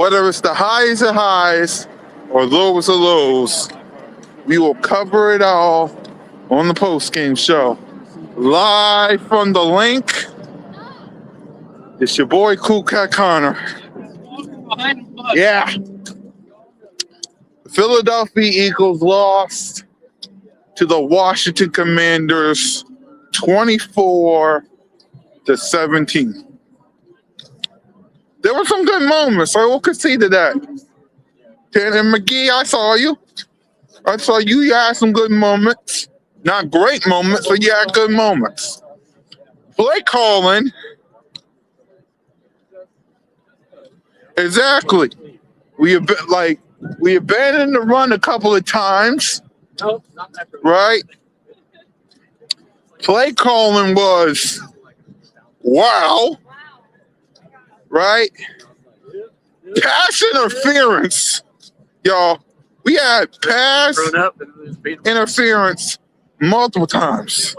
Whether it's the highs of highs or lows of lows, we will cover it all on the post-game show. Live from the link, it's your boy Cool Cat Connor. Yeah. The Philadelphia Eagles lost to the Washington Commanders 24-17. There were some good moments. I will concede to that. Tanner McGee, I saw you. You had some good moments. Not great moments, but you had good moments. Play calling. Exactly. We abandoned the run a couple of times. Right? Play calling was wow. Right? Pass interference. Y'all, we had pass interference multiple times.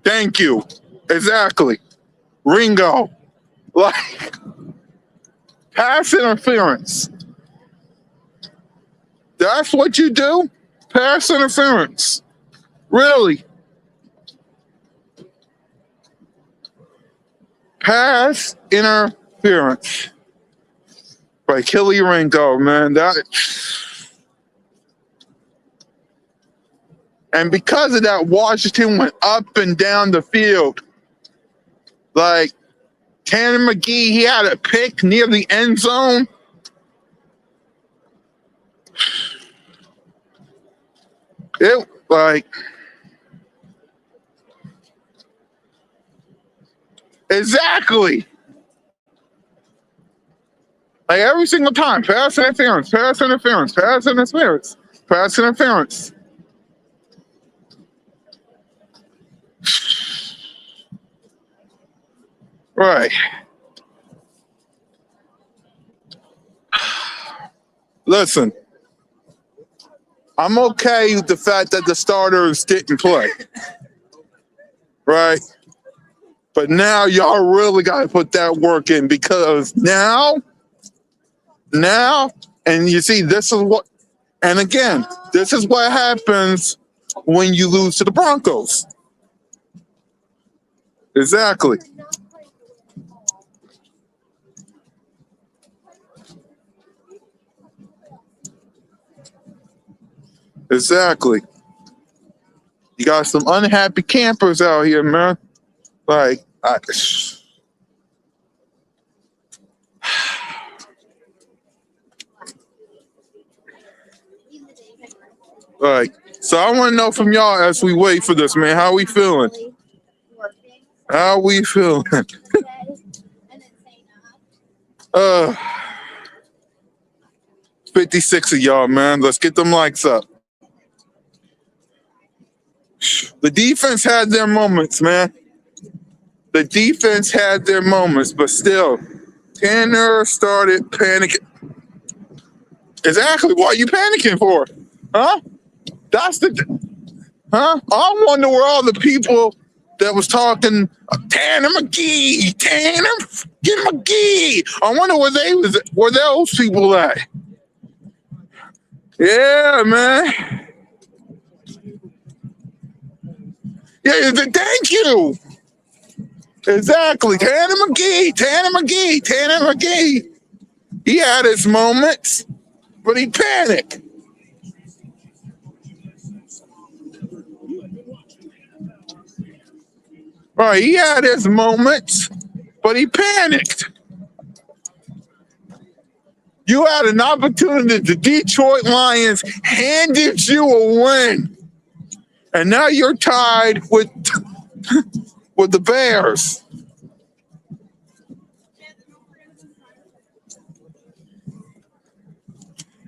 Thank you. Exactly. Ringo. Like, pass interference. That's what you do? Pass interference. Really? Pass interference by Kelly Ringo, man. And because of that, Washington went up and down the field. Like, Tanner McGee, he had a pick near the end zone. It, like, exactly. Like, every single time, pass interference, pass interference, pass interference, pass interference. Right. Listen, I'm okay with the fact that the starters didn't play. Right? But now y'all really got to put that work in, because now, and you see, this is what happens when you lose to the Broncos. Exactly. Exactly. You got some unhappy campers out here, man. Like, so I want to know from y'all as we wait for this, man. How we feeling? How we feeling? 56 of y'all, man. Let's get them likes up. The defense had their moments, man. The defense had their moments, but still, Tanner started panicking. Exactly. What are you panicking for? Huh? I wonder where all the people that was talking, Tanner McGee, I wonder where those people at? Yeah, man. Yeah, thank you. Exactly. Tanner McGee. He had his moments, but he panicked. Right, he had his moments, but he panicked. You had an opportunity. The Detroit Lions handed you a win, and now you're tied with the Bears.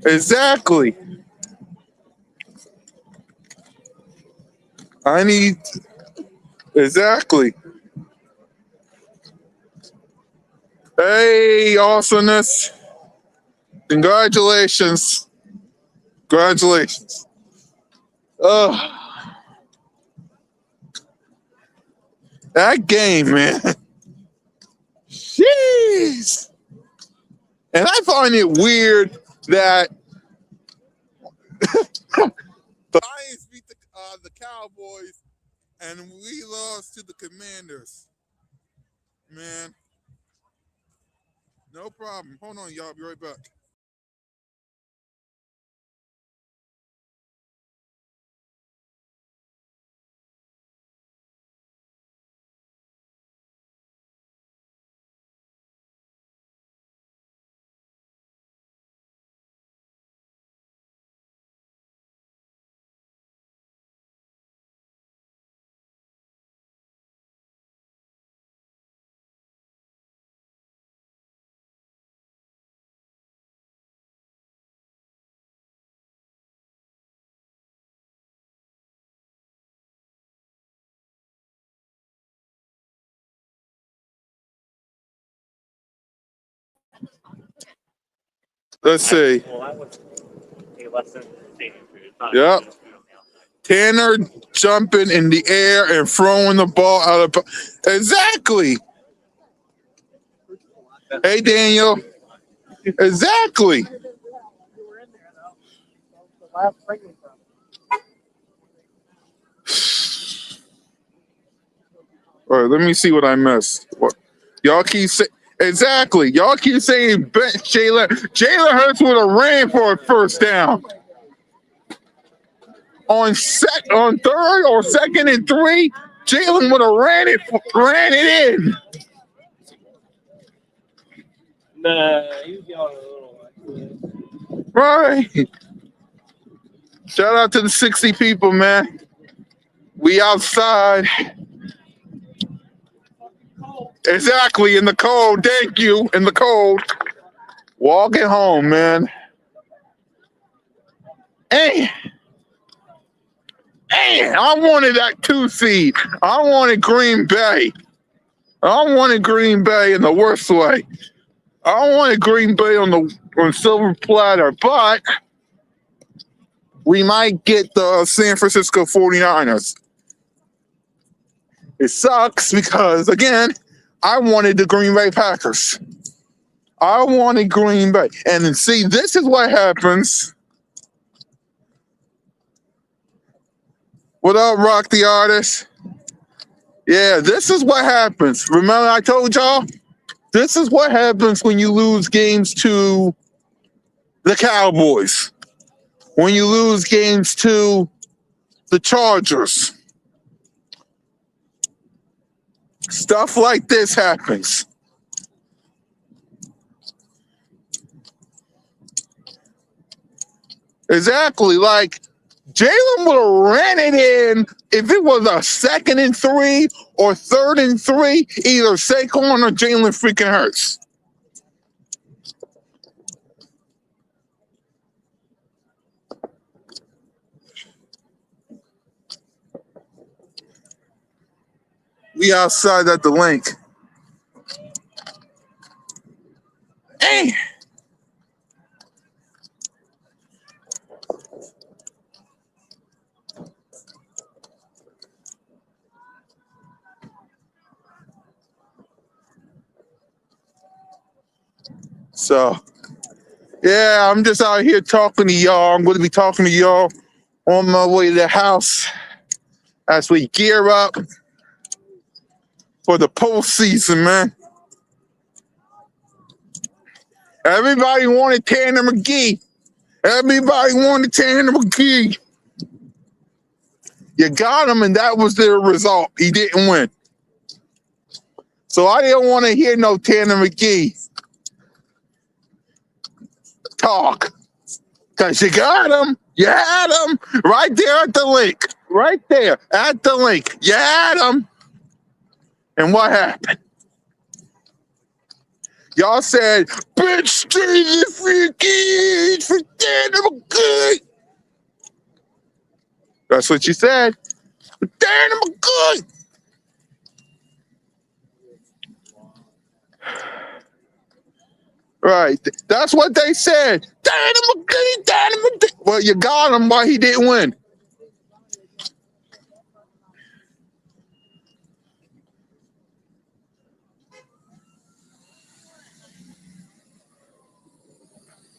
Exactly. Exactly. Hey, awesomeness. Congratulations. That game, man. Jeez. And I find it weird that the Lions beat the Cowboys and we lost to the Commanders. Man. No problem. Hold on, y'all. I'll be right back. Let's see. Yep. Tanner jumping in the air and throwing the ball out of. Exactly. Hey, Daniel. Exactly. All right, let me see what I missed. What? Y'all keep saying. Exactly. Y'all keep saying bench Jalen. Jalen Hurts would have ran for a first down. On third or second and 3, Jalen would have ran it in. Nah, he's going a little. Right. Shout out to the 60 people, man. We outside. Exactly, in the cold. Thank you. In the cold. Walking home, man. Hey, I wanted that 2 seed. I wanted Green Bay. I wanted Green Bay in the worst way. I wanted Green Bay on silver platter, but we might get the San Francisco 49ers. It sucks because, again, I wanted the Green Bay Packers. I wanted Green Bay. And then, see, this is what happens. What up, Rock the Artist? Yeah, this is what happens. Remember I told y'all? This is what happens when you lose games to the Cowboys. When you lose games to the Chargers. Stuff like this happens. Exactly. Like, Jalen would have ran it in if it was a 2nd and 3 or 3rd and 3, either Saquon or Jalen freaking Hurts. We outside at the link. Hey. So, yeah, I'm just out here talking to y'all. I'm going to be talking to y'all on my way to the house as we gear up for the postseason, man. Everybody wanted Tanner McGee. Everybody wanted Tanner McGee. You got him, and that was the result. He didn't win. So I didn't want to hear no Tanner McGee talk. Because you got him. You had him right there at the link. Right there at the link. You had him. And what happened? Y'all said, bitch, Tanner McGee for Tanner McGee. That's what you said. Tanner McGee. Right. That's what they said. Tanner McGee, Tanner McGee. Well, you got him, but he didn't win.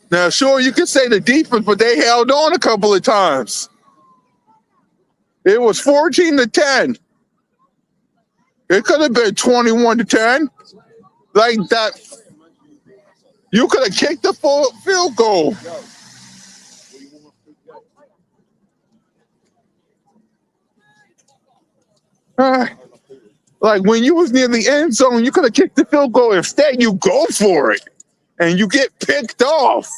Now, sure, you could say the defense, but they held on a couple of times. It was 14-10. It could have been 21-10. Like that. You could have kicked the full field goal. Like when you was near the end zone, you could have kicked the field goal. Instead, you go for it, and you get picked off.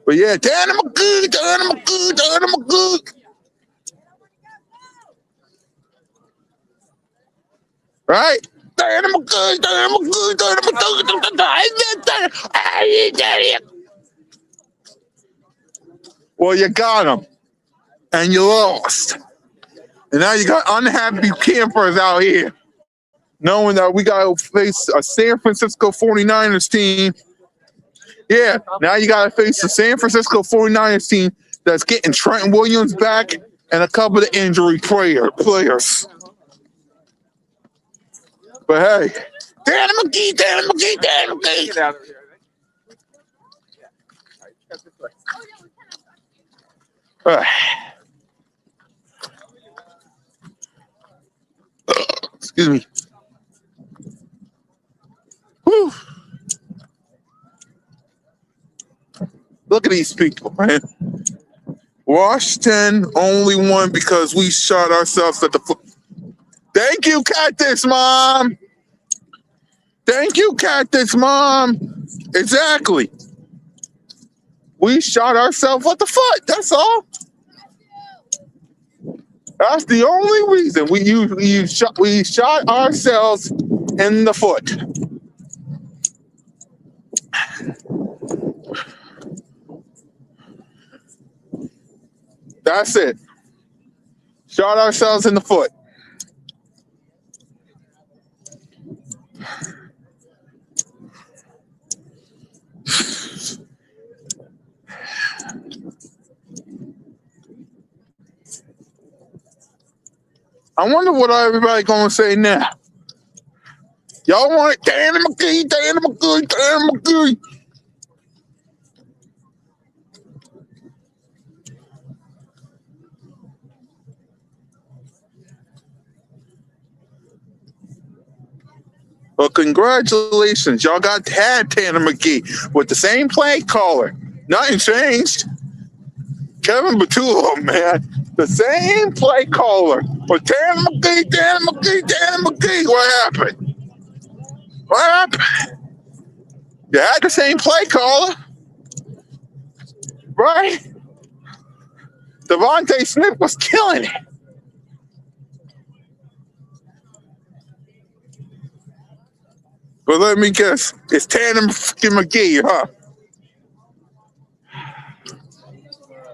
But yeah, Tanner McGee. Right? Well, you got him, and you lost. And now you got unhappy campers out here, knowing that we got to face a San Francisco 49ers team. Yeah, now you got to face the San Francisco 49ers team that's getting Trent Williams back and a couple of injury players. But hey, Tanner McGee. Get out of here. Excuse me. Whew. Look at these people, man. Washington only won because we shot ourselves at the foot. Thank you, Cactus Mom. Thank you, Cactus Mom. Exactly. We shot ourselves at the foot. That's all. That's the only reason we shot ourselves in the foot. That's it. Shot ourselves in the foot. I wonder what everybody gonna say now. Y'all want it? Tanner McGee. Well, congratulations. Y'all had Tanner McGee with the same play caller. Nothing changed. Kevin Batula, man. The same play caller. But Tanner McGee. What happened? You had the same play caller. Right? Devontae Smith was killing it. But let me guess, it's Tanner McGee, huh?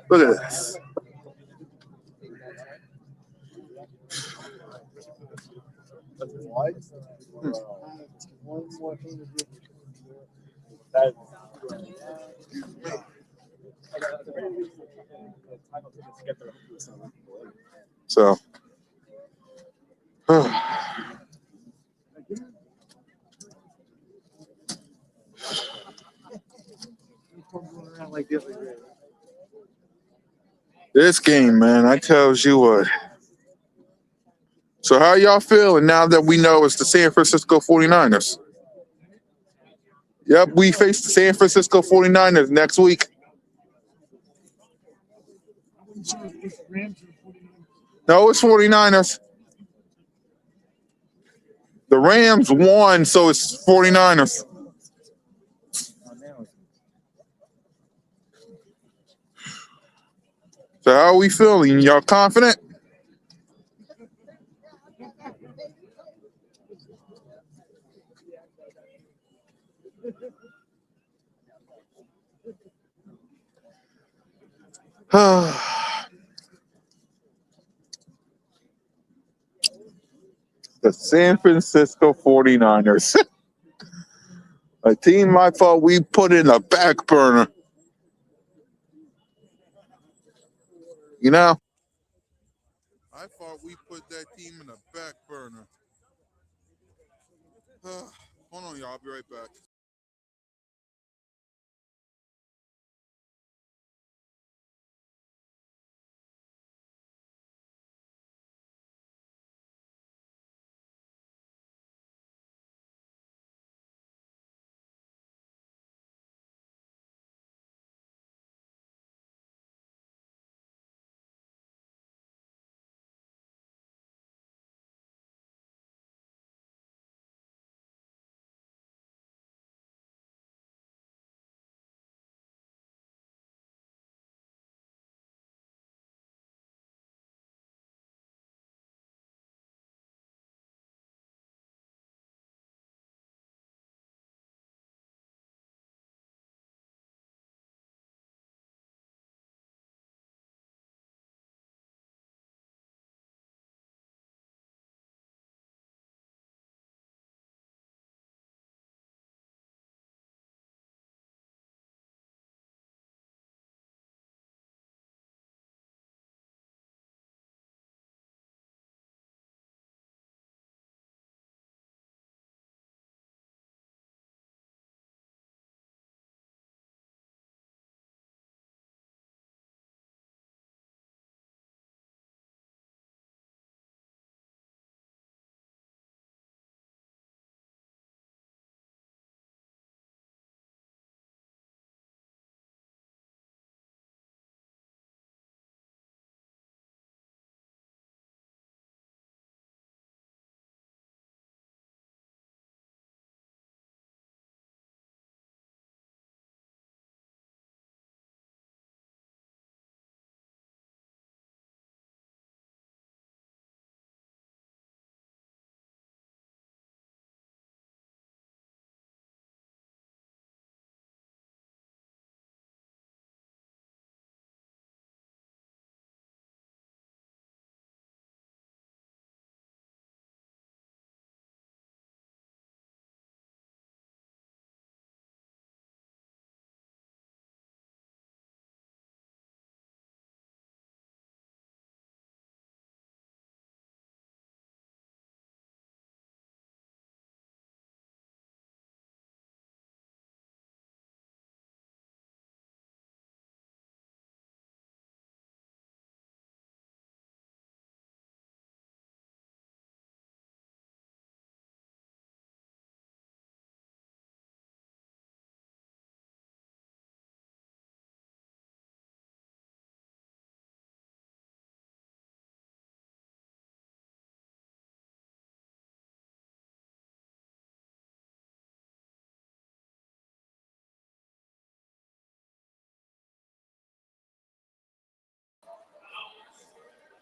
Look at this. So, this game, man, I tells you what. So how y'all feeling now that we know it's the San Francisco 49ers? Yep, we face the San Francisco 49ers next week. No, it's 49ers. The Rams won, so it's 49ers. So how are we feeling? Y'all confident? The San Francisco 49ers. A team I thought we put in a back burner. You know? I thought we put that team in a back burner. Hold on, y'all. I'll be right back.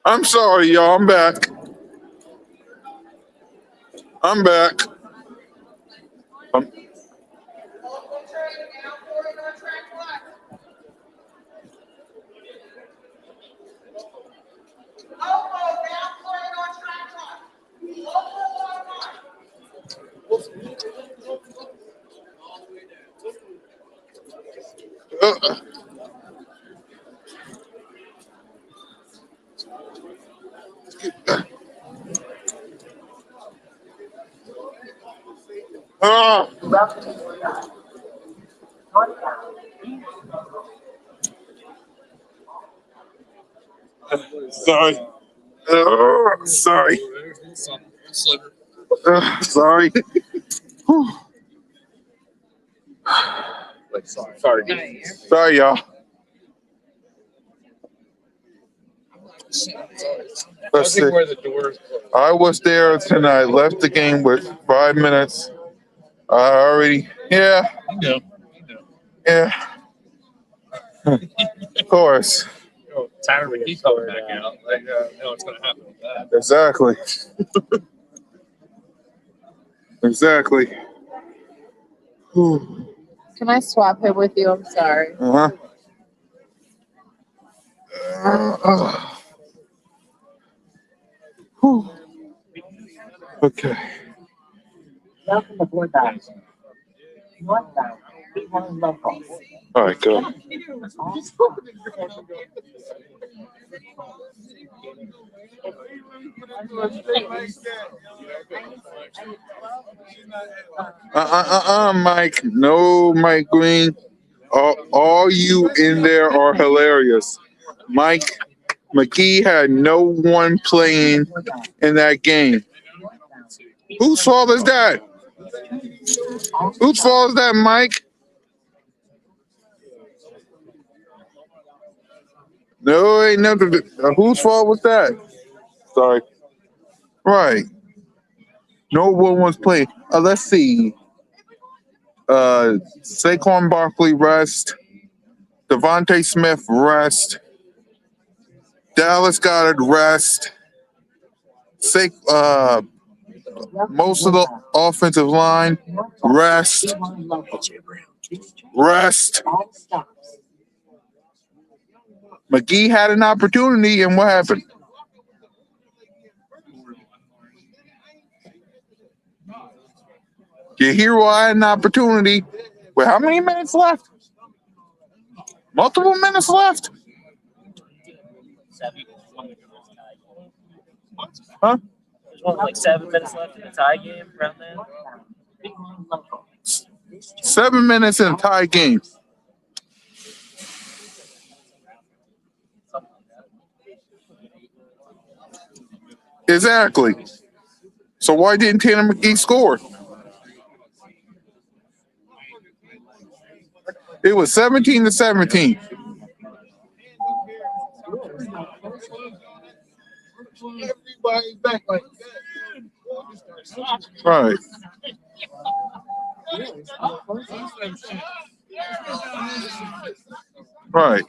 I'm sorry, y'all. I'm back. I'm back. Um, uh, uh, sorry. Sorry. Sorry. Whew. Sorry, y'all. Let's see. I was there tonight. Left the game with 5 minutes. I already. Yeah. Yeah. Of course. Tyler McGee coming back out. Like, know what's going to happen with that. Exactly. Exactly. Whew. Can I swap him with you? I'm sorry. Uh-huh. Whew. Okay. Welcome aboard bus. Northbound, Behold local. All right, go. Mike. No, Mike Green. All you in there are hilarious. Mike McGee had no one playing in that game. Whose fault is that? Whose fault is that, Mike? No, ain't nothing. Whose fault was that? Sorry. Right. No one was playing. Let's see. Saquon Barkley rest. Devontae Smith rest. Dallas Goedert rest. Most of the offensive line rest. Rest. McGee had an opportunity, and what happened? Your hero had an opportunity. With how many minutes left? Multiple minutes left. Huh? There's only like 7 minutes left in the tie game around there. 7 minutes in a tie game. Exactly. So why didn't Tanner McGee score? It was 17-17. Right. Right.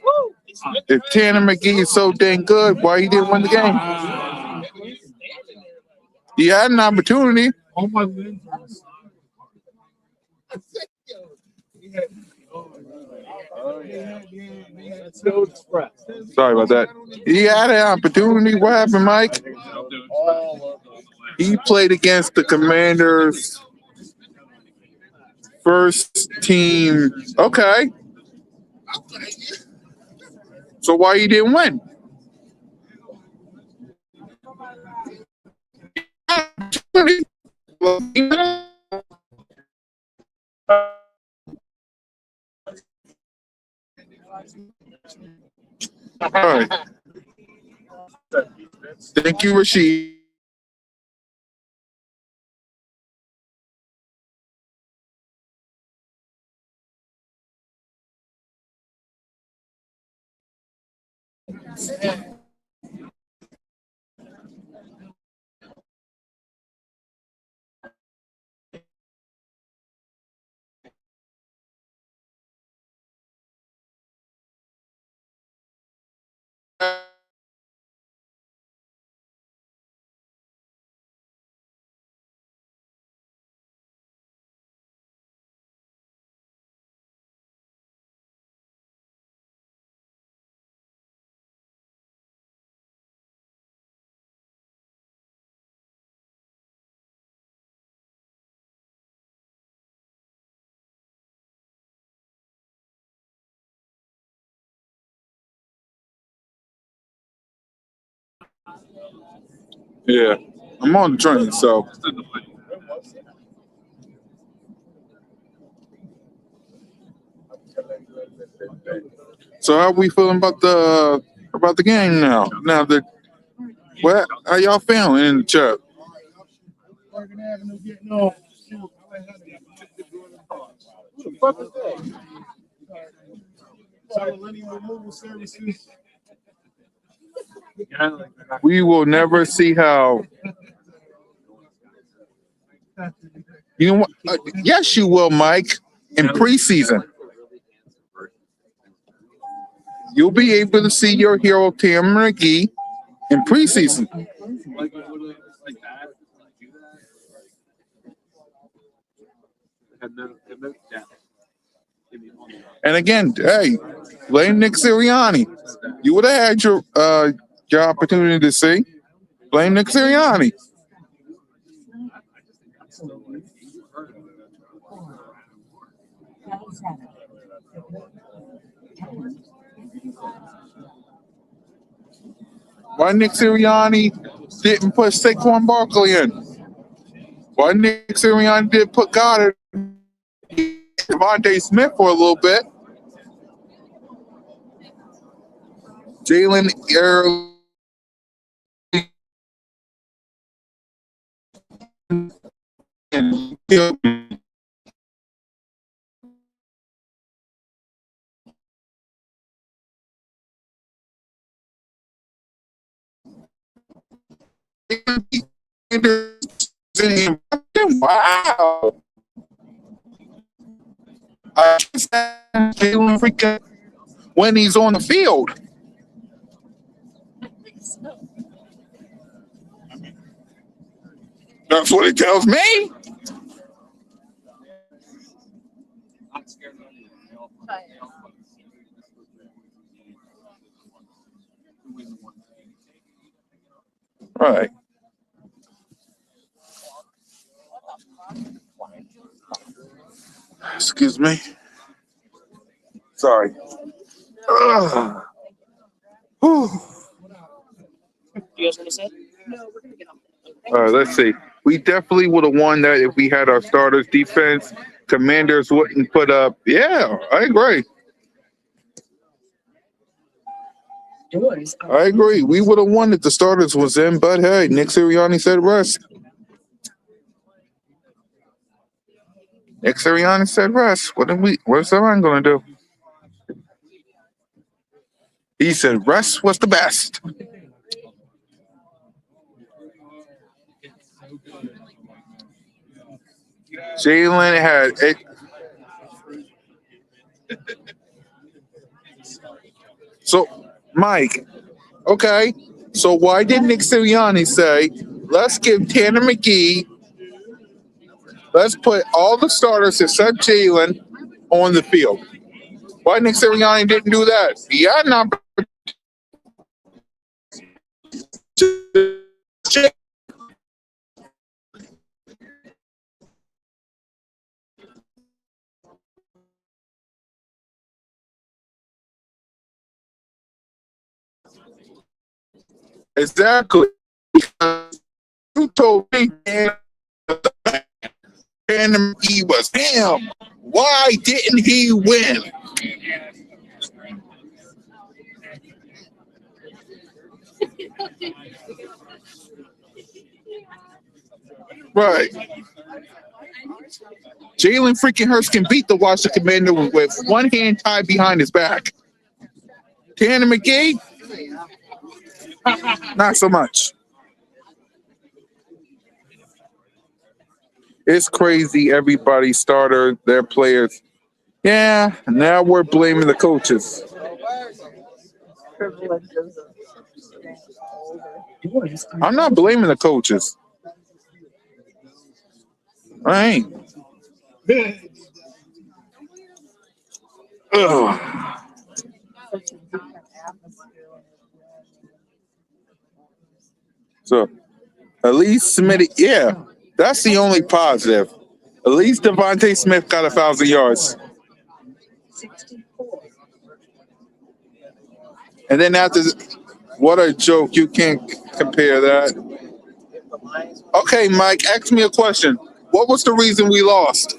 If Tanner McGee is so dang good, why he didn't win the game? He had an opportunity. Sorry about that. He had an opportunity. What happened, Mike? He played against the Commanders' first team. Okay. So why he didn't win? All right. Thank you, Rasheed. Yeah, I'm on the train, so. So how we feeling about the game now? Now that what? How y'all feeling in the chat? We will never see how. You know what? Yes, you will, Mike. In preseason, you'll be able to see your hero Tam McGee in preseason. And again, hey, blame Nick Sirianni. You would have had your opportunity to see. Blame Nick Sirianni. Why Nick Sirianni didn't put Saquon Barkley in? Why Nick Sirianni did put Goddard, Devontae Smith for a little bit? Jalen Earl and wow. I can't Jalen freaking when he's on the field. That's what it tells me. Right. Excuse me. Sorry. Ugh. Whew. You guys want to say? All right, let's see. We definitely would have won that if we had our starters defense. Commanders wouldn't put up. Yeah, I agree. I agree. We would have won if the starters was in, but hey, Nick Sirianni said rest. Nick Sirianni said rest. What's everyone gonna do? He said rest was the best. Jalen had it. So, Mike, okay. So why did Nick Sirianni say, let's give Tanner McGee, let's put all the starters except Jalen on the field? Why Nick Sirianni didn't do that? He had an opportunity. Exactly. You told me Tanner McGee was him. Why didn't he win? Right. Jalen freaking Hurts can beat the Washington Commander with one hand tied behind his back. Tanner McGee, not so much. It's crazy. Everybody starter, their players. Yeah, now we're blaming the coaches. Privileges of being older. I'm not blaming the coaches. I ain't. Ugh. Such a different atmosphere. So at least Smith, yeah, that's the only positive. At least Devontae Smith got 1,000 yards. And then after, what a joke. You can't compare that. Okay, Mike, ask me a question. What was the reason we lost?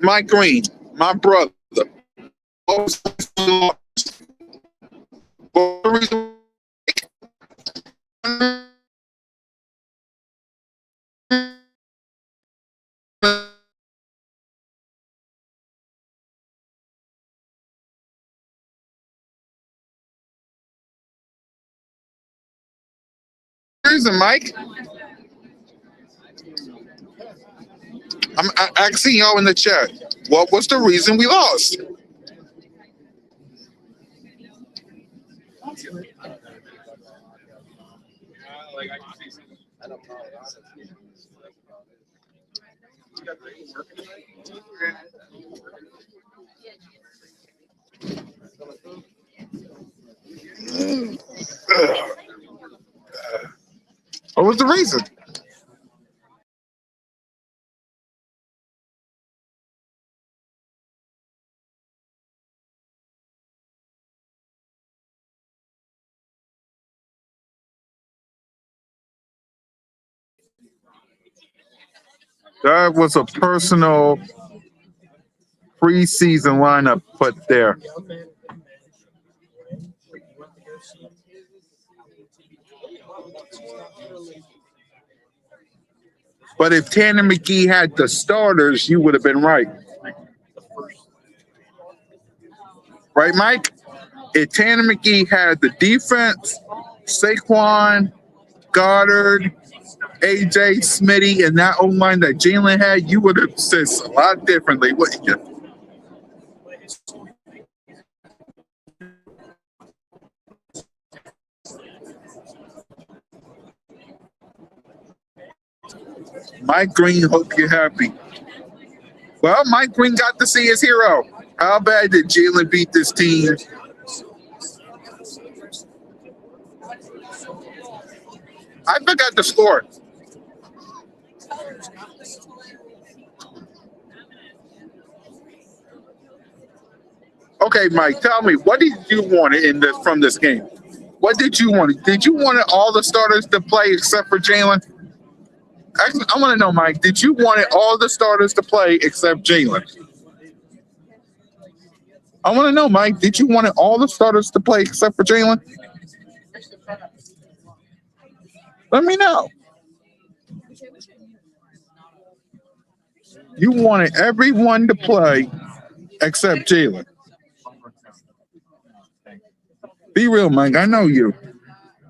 Mike Green, my brother. What was the reason we lost? What was the reason, Mike? I'm asking y'all in the chat. What was the reason we lost? What was the reason? That was a personal preseason lineup put there. But if Tanner McGee had the starters, you would have been right. Right, Mike? If Tanner McGee had the defense, Saquon, Goddard, AJ, Smitty, and that O-line that Jalen had, you would have said a lot differently, wouldn't you? Mike Green, hope you're happy. Well, Mike Green got to see his hero. How bad did Jalen beat this team? I forgot the score. Okay, Mike, tell me, what did you want in this from this game? What did you want? Did you want all the starters to play except for Jalen? I want to know, Mike, did you want all the starters to play except Jalen? I want to know, Mike, did you want all the starters to play except for Jalen? Let me know. You wanted everyone to play except Jalen. Be real, Mike. I know you.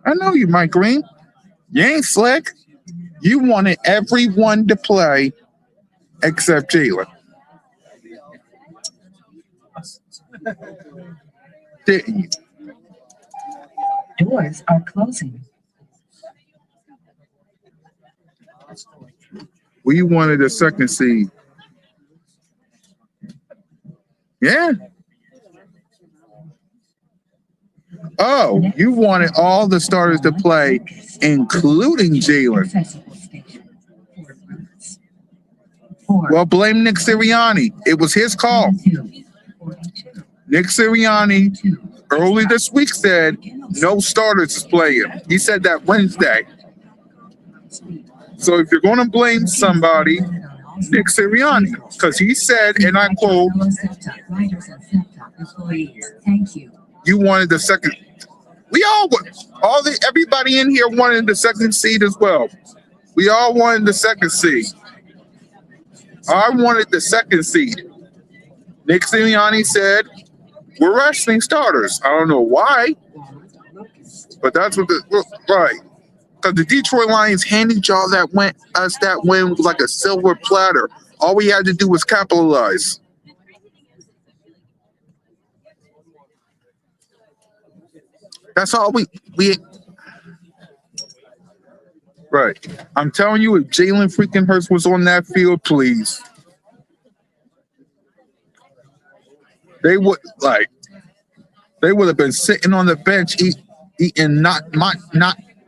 I know you, Mike Green. You ain't slick. You wanted everyone to play except Jalen. Didn't you? Doors are closing. We wanted a second seed. Yeah. Oh, you wanted all the starters to play, including Jalen. Well, blame Nick Sirianni. It was his call. Nick Sirianni early this week said no starters is playing. He said that Wednesday. So if you're going to blame somebody, Nick Sirianni, because he said, and I quote, you wanted the second. We all everybody in here wanted the second seed as well. We all wanted the second seed. I wanted the second seed. Nick Sirianni said, we're resting starters. I don't know why, but that's what right. Because the Detroit Lions handed y'all that win like a silver platter. All we had to do was capitalize. That's all we right. I'm telling you, if Jalen freaking Hurts was on that field, please. They would have been sitting on the bench eating not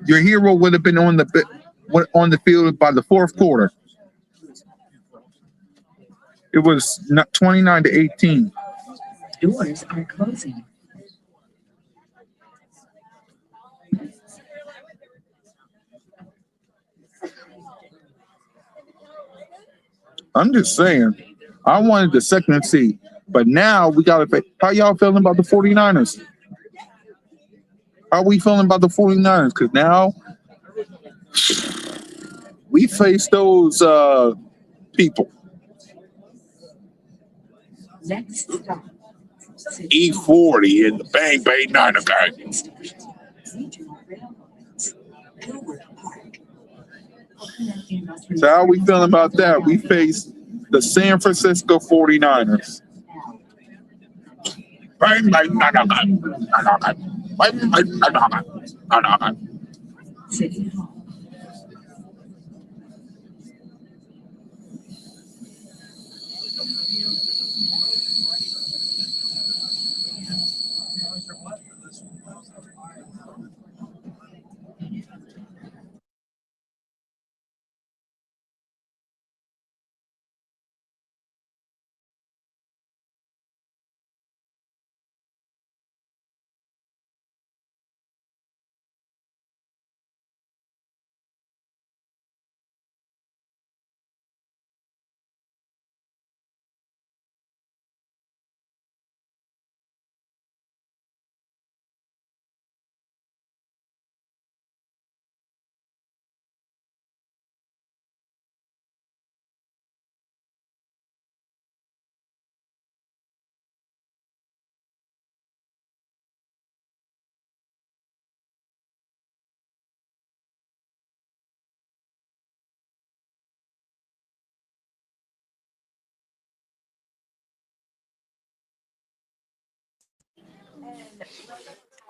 your hero would have been on the field by the fourth quarter. It was not 29-18. Doors are closing. I'm just saying, I wanted the second seed, but now we got to pay. How y'all feeling about the 49ers? How are we feeling about the 49ers? Because now we face those people. Next stop. E40 in the Bang Bang Niner gang. So how are we feeling about that? We face the San Francisco 49ers. Bang Bang Niner gang. Bang Bang Niner gang. City Hall.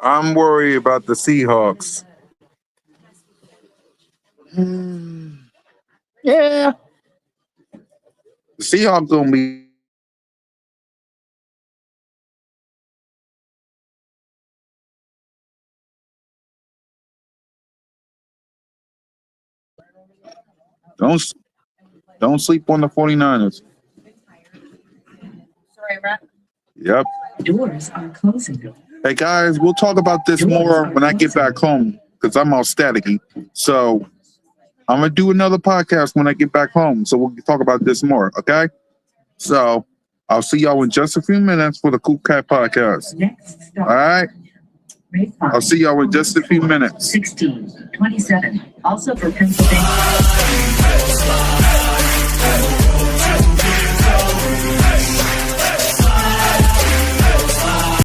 I'm worried about the Seahawks. Yeah. The Seahawks gonna be don't sleep on the 49ers. Yep. Doors are closing. Hey guys, we'll talk about this more when I get back home because I'm all staticky. So I'm gonna do another podcast when I get back home. So we'll talk about this more, okay? So I'll see y'all in just a few minutes for the Cool Cat podcast. Next stop. All right. I'll see y'all in just a few minutes. 16, 27. Also for Pennsylvania.